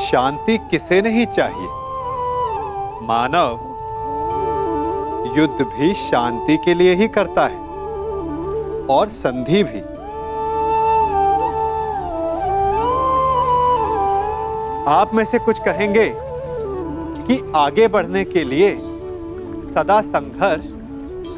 शांति किसे नहीं चाहिए। मानव युद्ध भी शांति के लिए ही करता है और संधि भी। आप में से कुछ कहेंगे कि आगे बढ़ने के लिए सदा संघर्ष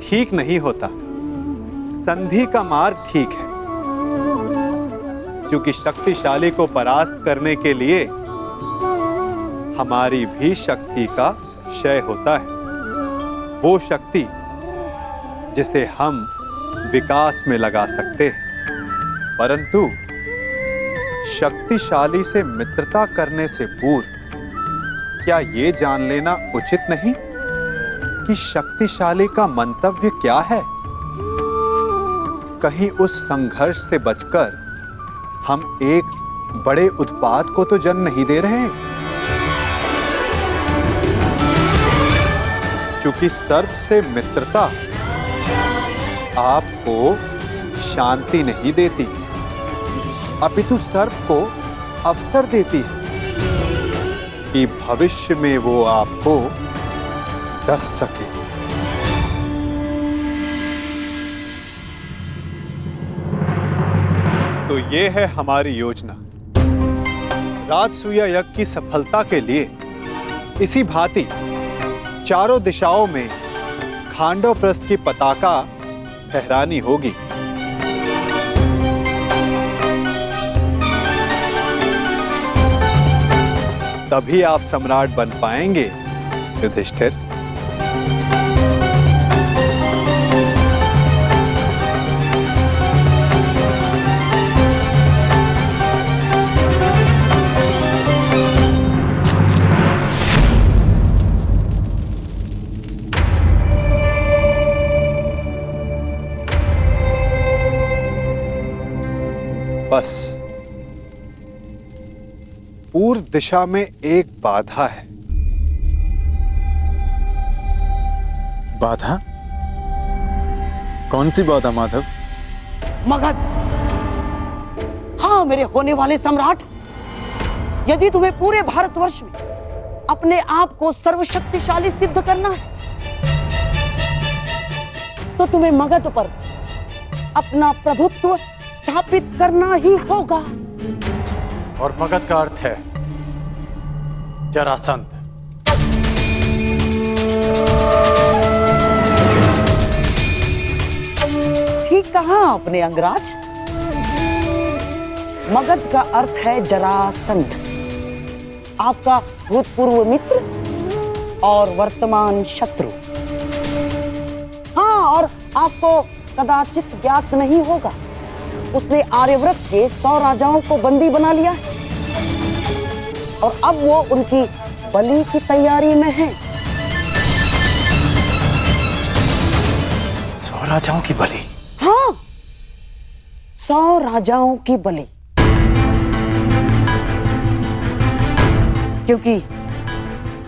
ठीक नहीं होता, संधि का मार्ग ठीक है, क्योंकि शक्तिशाली को परास्त करने के लिए हमारी भी शक्ति का क्षय होता है। वो शक्ति जिसे हम विकास में लगा सकते हैं, परंतु शक्तिशाली से मित्रता करने से पूर्व क्या ये जान लेना उचित नहीं कि शक्तिशाली का मंतव्य क्या है? कहीं उस संघर्ष से बचकर हम एक बड़े उत्पात को तो जन्म नहीं दे रहे हैं। क्योंकि सर्प से मित्रता आपको शांति नहीं देती, अपितु सर्प को अवसर देती है कि भविष्य में वो आपको डस सके। तो ये है हमारी योजना। राजसूया यज्ञ की सफलता के लिए इसी भांति चारों दिशाओं में खांडवप्रस्थ की पताका फहरानी होगी। तभी आप सम्राट बन पाएंगे युधिष्ठिर। बस पूर्व दिशा में एक बाधा है। बाधा? कौन सी बाधा माधव? मगध। हाँ मेरे होने वाले सम्राट, यदि तुम्हें पूरे भारतवर्ष में अपने आप को सर्वशक्तिशाली सिद्ध करना है तो तुम्हें मगध पर अपना प्रभुत्व स्थापित करना ही होगा। और मगध का अर्थ है जरासंध। ठीक कहा आपने अंगराज। मगध का अर्थ है जरासंध, आपका भूतपूर्व मित्र और वर्तमान शत्रु। हाँ, और आपको कदाचित ज्ञात नहीं होगा, उसने आर्यव्रत के 100 राजाओं को बंदी बना लिया है और अब वो उनकी बलि की तैयारी में है। 100 राजाओं की बलि? हाँ, 100 राजाओं की बलि। क्योंकि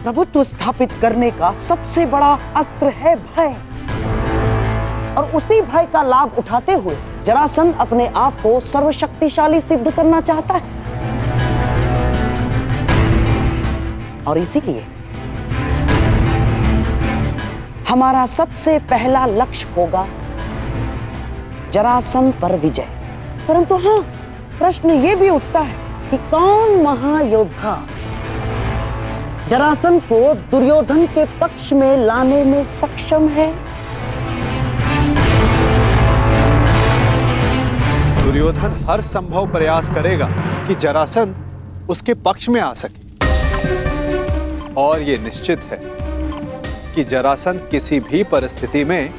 प्रभुत्व स्थापित करने का सबसे बड़ा अस्त्र है भय, और उसी भय का लाभ उठाते हुए जरासंध अपने आप को सर्वशक्तिशाली सिद्ध करना चाहता है। और इसीलिए हमारा सबसे पहला लक्ष्य होगा जरासंध पर विजय। परंतु हाँ, प्रश्न ये भी उठता है कि कौन महायोद्धा जरासंध को दुर्योधन के पक्ष में लाने में सक्षम है? दुर्योधन हर संभव प्रयास करेगा कि जरासंध उसके पक्ष में आ सके, और यह निश्चित है कि जरासंध किसी भी परिस्थिति में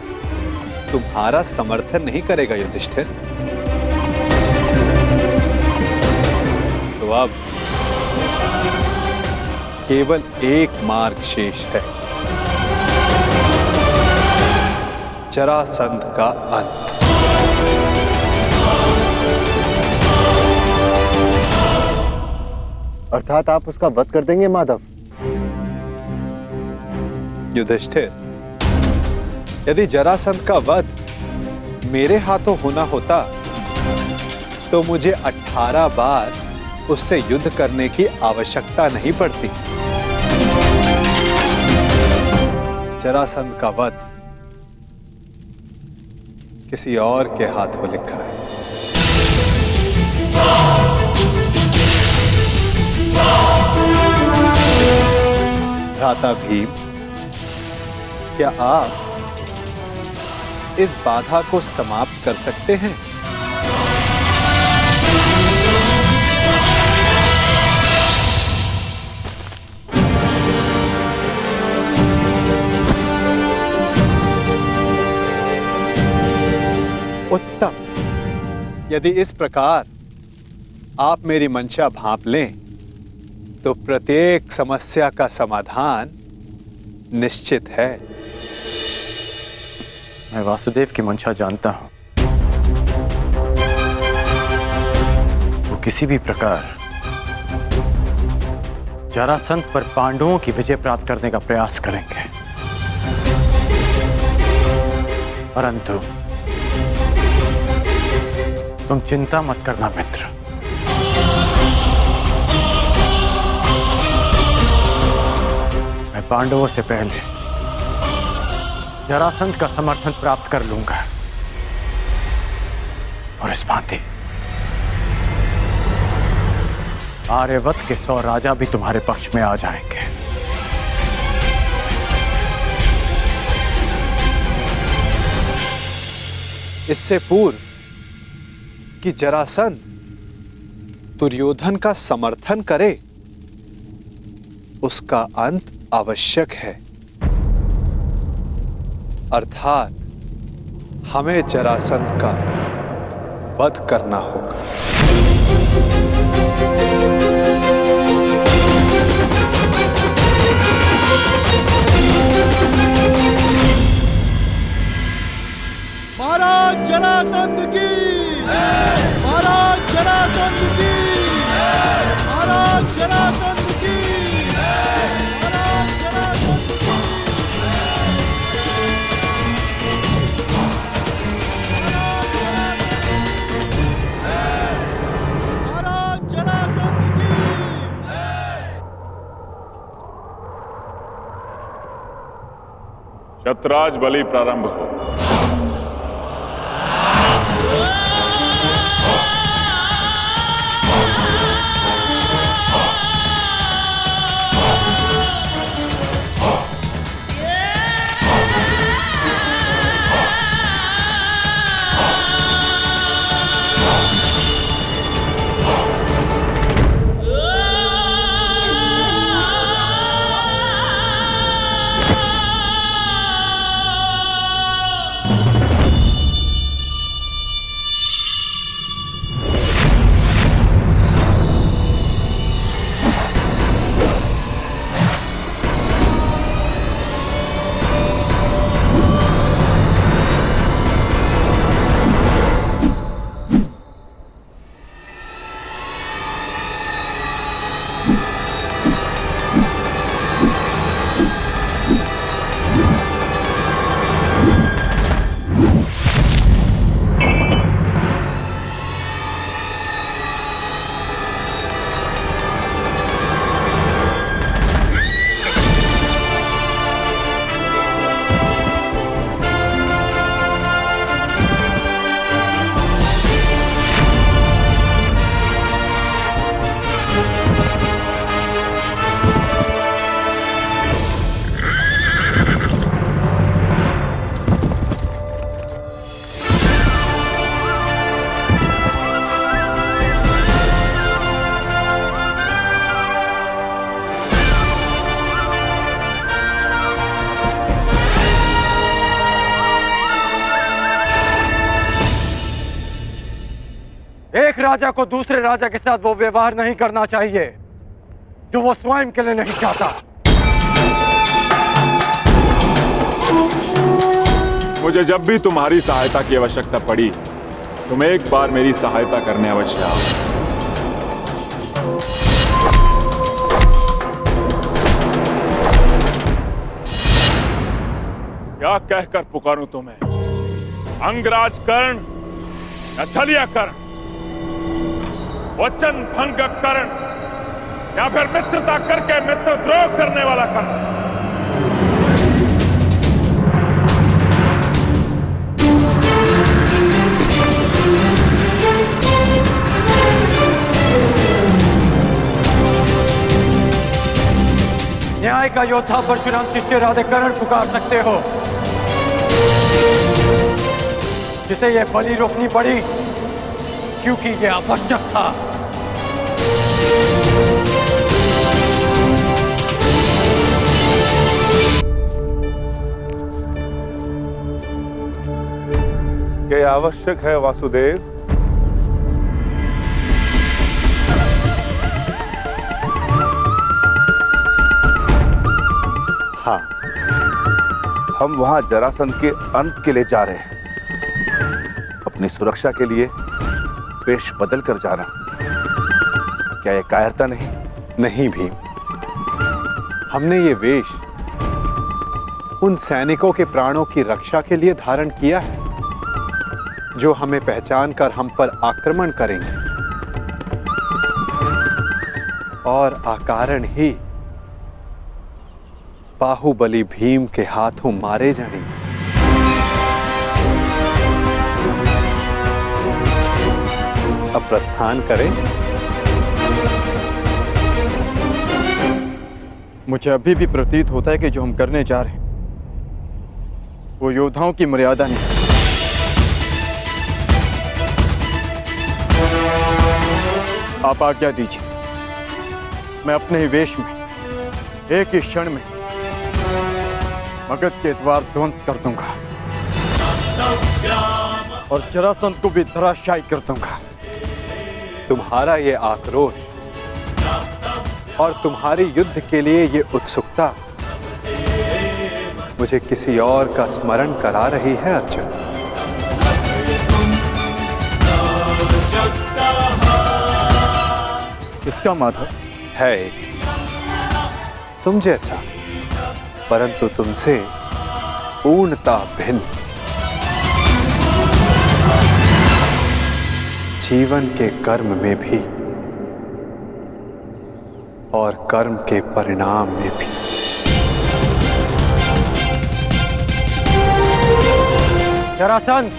तुम्हारा समर्थन नहीं करेगा युधिष्ठिर। तो अब केवल एक मार्ग शेष है, जरासंध का अंत। अर्थात आप उसका वध कर देंगे माधव? युधिष्ठिर, यदि जरासंध का वध मेरे हाथों होना होता तो मुझे 18 बार उससे युद्ध करने की आवश्यकता नहीं पड़ती। जरासंध का वध किसी और के हाथों लिखा है। भ्राता भीम, क्या आप इस बाधा को समाप्त कर सकते हैं? उत्तम। यदि इस प्रकार आप मेरी मंशा भांप लें तो प्रत्येक समस्या का समाधान निश्चित है। मैं वासुदेव की मंशा जानता हूं। वो किसी भी प्रकार जरासंध पर पांडवों की विजय प्राप्त करने का प्रयास करेंगे, परंतु तुम चिंता मत करना मित्र। मैं पांडवों से पहले जरासंध का समर्थन प्राप्त कर लूंगा और इस भांति आर्यवत के 100 राजा भी तुम्हारे पक्ष में आ जाएंगे। इससे पूर्व कि जरासंध दुर्योधन का समर्थन करे, उसका अंत आवश्यक है। अर्थात हमें जरासंध का वध करना होगा। महाराज जरासंध की, महाराज जरासंध की, महाराज जरासंध की, महाराज जरासंध की। महाराज जरासंध की। शतराज बलि प्रारंभ हो। एक राजा को दूसरे राजा के साथ वो व्यवहार नहीं करना चाहिए जो वो स्वयं के लिए नहीं चाहता। मुझे जब भी तुम्हारी सहायता की आवश्यकता पड़ी, तुम एक बार मेरी सहायता करने अवश्य आओ। क्या कहकर पुकारूं तुम्हें? अंगराज कर्ण या छलिया कर्ण? वचन भंग कर्ण या फिर मित्रता करके मित्रद्रोह करने वाला कर्ण। न्याय का योद्धा परशुराम शिष्य राधे कर्ण पुकार सकते हो, जिसे ये बलि रोकनी पड़ी क्योंकि ये आवश्यक था। क्या आवश्यक है वासुदेव? हाँ, हम वहां जरासंध के अंत के लिए जा रहे हैं। अपनी सुरक्षा के लिए वेश बदल कर जाना, क्या यह कायरता नहीं? नहीं भीम, हमने ये वेश उन सैनिकों के प्राणों की रक्षा के लिए धारण किया है जो हमें पहचान कर हम पर आक्रमण करेंगे और अकारण ही बाहुबली भीम के हाथों मारे जाएंगे। अब प्रस्थान करें। मुझे अभी भी प्रतीत होता है कि जो हम करने जा रहे हैं वो योद्धाओं की मर्यादा नहीं। आप आज्ञा दीजिए, मैं अपने ही वेश में एक ही क्षण में मगध के द्वार ध्वंस कर दूंगा और जरासंध को भी धराशायी कर दूंगा। तुम्हारा ये आक्रोश और तुम्हारी युद्ध के लिए ये उत्सुकता मुझे किसी और का स्मरण करा रही है अर्जुन। इसका माधव है एक तुम जैसा, परंतु तुमसे पूर्णता भिन्न। जीवन के कर्म में भी और कर्म के परिणाम में भी। जरासंध,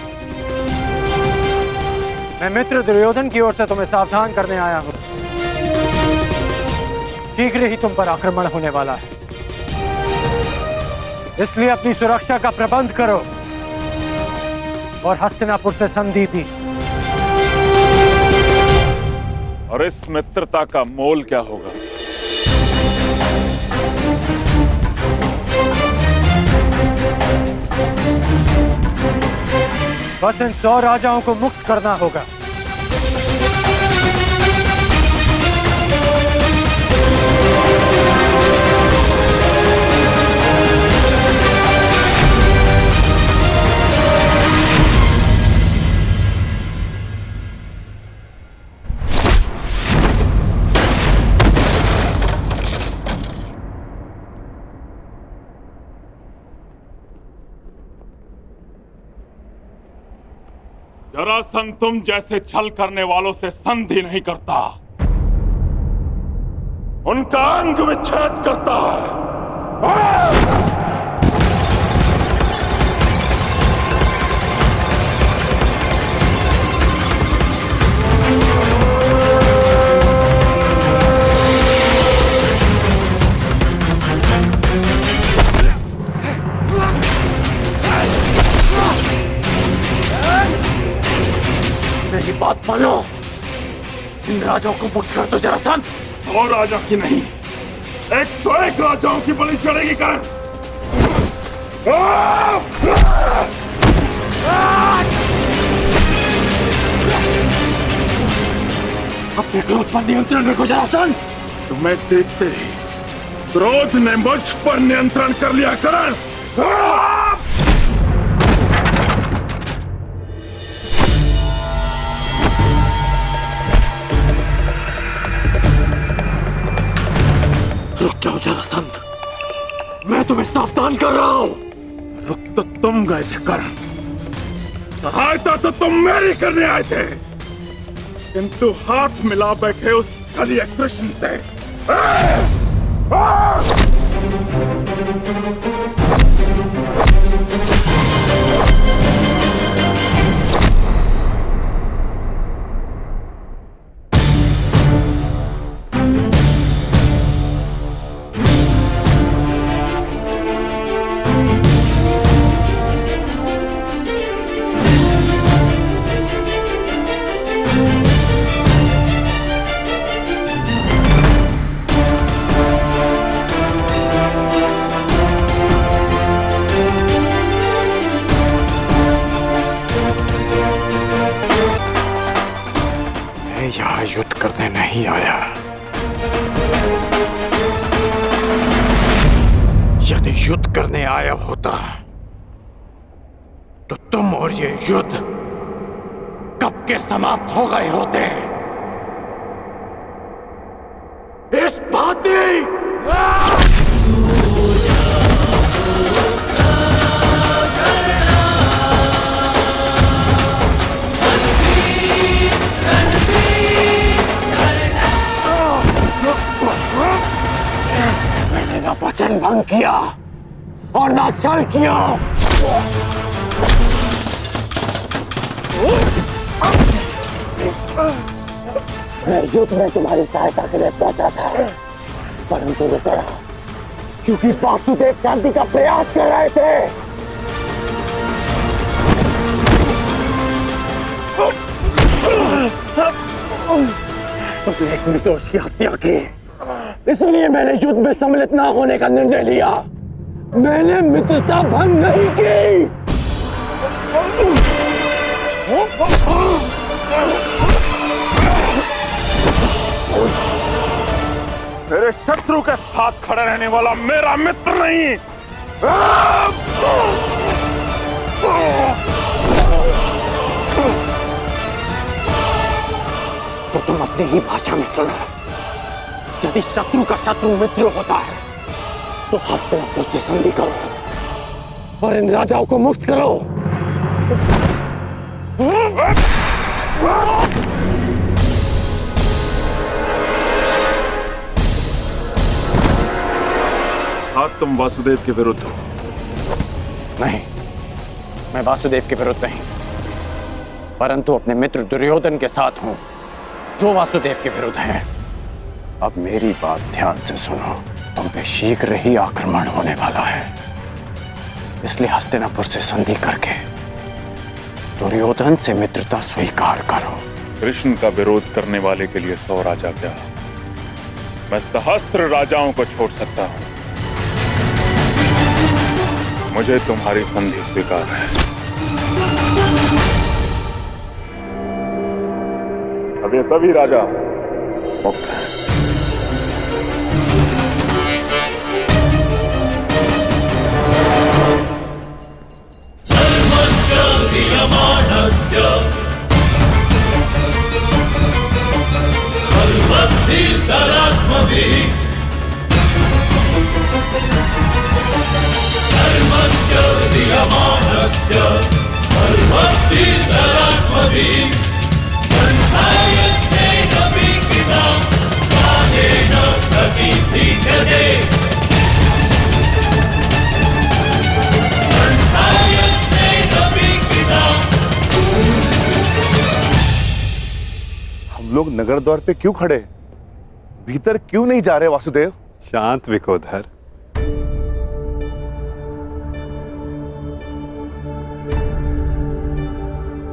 मैं मित्र दुर्योधन की ओर से तुम्हें सावधान करने आया हूं। शीघ्र ही तुम पर आक्रमण होने वाला है, इसलिए अपनी सुरक्षा का प्रबंध करो और हस्तिनापुर से संधि भी। और इस मित्रता का मोल क्या होगा? बस इन 100 राजाओं को मुक्त करना होगा। जरासंध तुम जैसे छल करने वालों से संधि नहीं करता, उनका अंग विच्छेद करता है। मेरी बात मानो, इन राजाओं को मुक्त कर दो जरासंध। और राजा की नहीं, एक तो एक राजाओं की बलि चढ़ेगी कर्ण। अपने क्रोध पर नियंत्रण रखो जरासंध। तुम्हें देखते ही क्रोध ने मुझ पर नियंत्रण कर लिया कर्ण। रुक जाओ जरासंध, मैं तुम्हें सावधान कर रहा हूं। रुक तो तुम गए थे कर्ण, सहायता तो तुम मेरी करने आए थे। किंतु हाथ मिला बैठे उस कलिया कृष्ण से। मैं यहाँ युद्ध करने नहीं आया। यदि युद्ध करने आया होता तो तुम और ये युद्ध कब के समाप्त हो गए होते। इस भांति मैंने ना वचन भंग किया और ना छल किया। मैं युद्ध में तुम्हारी सहायता के लिए पहुंचा था, परंतु रुका रहा क्योंकि वासुदेव शांति का प्रयास कर रहे थे। तुमने एक निर्दोष की हत्या की, इसलिए मैंने युद्ध में सम्मिलित न होने का निर्णय लिया। मैंने मित्रता भंग नहीं की। मेरे शत्रु के साथ खड़े रहने वाला मेरा मित्र नहीं। तो तुम अपनी ही भाषा में सुनो। यदि शत्रु का शत्रु मित्र होता है तो हस्तिनापुर से संधि करो और इन राजाओं को मुक्त करो। आज तुम वासुदेव के विरुद्ध हो। नहीं, मैं वासुदेव के विरुद्ध नहीं, परंतु अपने मित्र दुर्योधन के साथ हूं, जो वासुदेव के विरुद्ध है। अब मेरी बात ध्यान से सुनो। तुम पे शीघ्र ही आक्रमण होने वाला है, इसलिए हस्तिनापुर से संधि करके दुर्योधन से मित्रता स्वीकार करो। कृष्ण का विरोध करने वाले के लिए 100 राजा क्या, मैं सहस्त्र राजाओं को छोड़ सकता हूं। मुझे तुम्हारी संधि स्वीकार है। अब ये सभी राजा मुक्त हैं। हम लोग नगर द्वार पे क्यों खड़े? भीतर क्यों नहीं जा रहे वासुदेव? शांत विकोधर।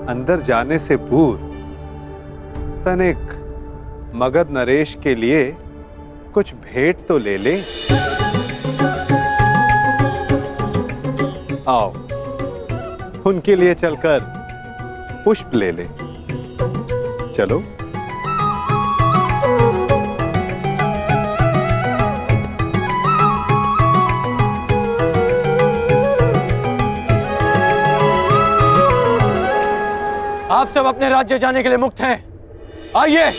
अंदर जाने से पूर्व तनिक मगध नरेश के लिए कुछ भेंट तो ले ले। आओ, उनके लिए चलकर पुष्प ले ले। चलो। आप सब अपने राज्य जाने के लिए मुक्त हैं। आइए।